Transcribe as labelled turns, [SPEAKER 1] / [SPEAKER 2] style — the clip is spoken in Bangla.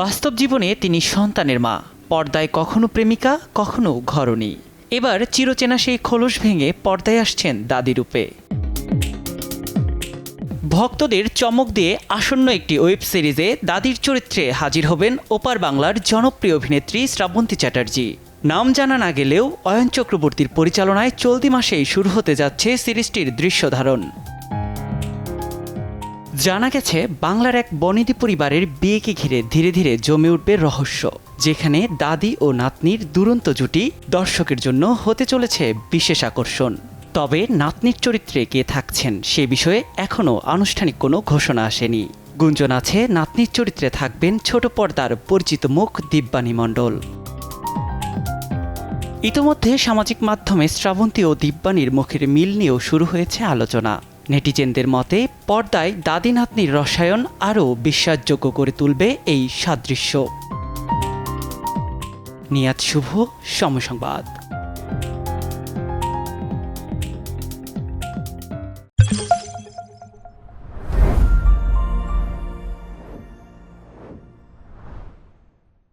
[SPEAKER 1] বাস্তব জীবনে তিনি সন্তানের মা, পর্দায় কখনো প্রেমিকা, কখনো ঘরণী। এবার চিরচেনা সেই খোলস ভেঙে পর্দায় আসছেন দাদি রূপে। ভক্তদের চমক দিয়ে আসন্ন একটি ওয়েব সিরিজে দাদির চরিত্রে হাজির হবেন ওপার বাংলার জনপ্রিয় অভিনেত্রী শ্রাবন্তী চ্যাটার্জি। নাম জানা না গেলেও অয়ন চক্রবর্তীর পরিচালনায় চলতি মাসেই শুরু হতে যাচ্ছে সিরিজটির দৃশ্যধারণ। জানা গেছে বাংলার এক বনেদি পরিবারের বিয়েকে ঘিরে ধীরে ধীরে জমে উঠবে রহস্য, যেখানে দাদি ও নাতনির দুরন্ত জুটি দর্শকের জন্য হতে চলেছে বিশেষ আকর্ষণ। তবে নাতনির চরিত্রে কে থাকছেন সে বিষয়ে এখনও আনুষ্ঠানিক কোনো ঘোষণা আসেনি। গুঞ্জন আছে নাতনির চরিত্রে থাকবেন ছোট পর্দার পরিচিত মুখ দিব্যানী মণ্ডল। ইতোমধ্যে সামাজিক মাধ্যমে শ্রাবন্তী ও দিব্যানীর মুখের মিল নিয়েও শুরু হয়েছে আলোচনা। নেটিজেনদের মতে পর্দায় দাদি নাতনির রসায়ন আরও বিশ্বাসযোগ্য করে তুলবে এই সাদৃশ্য। নিয়াত শুভ, সময় সংবাদ।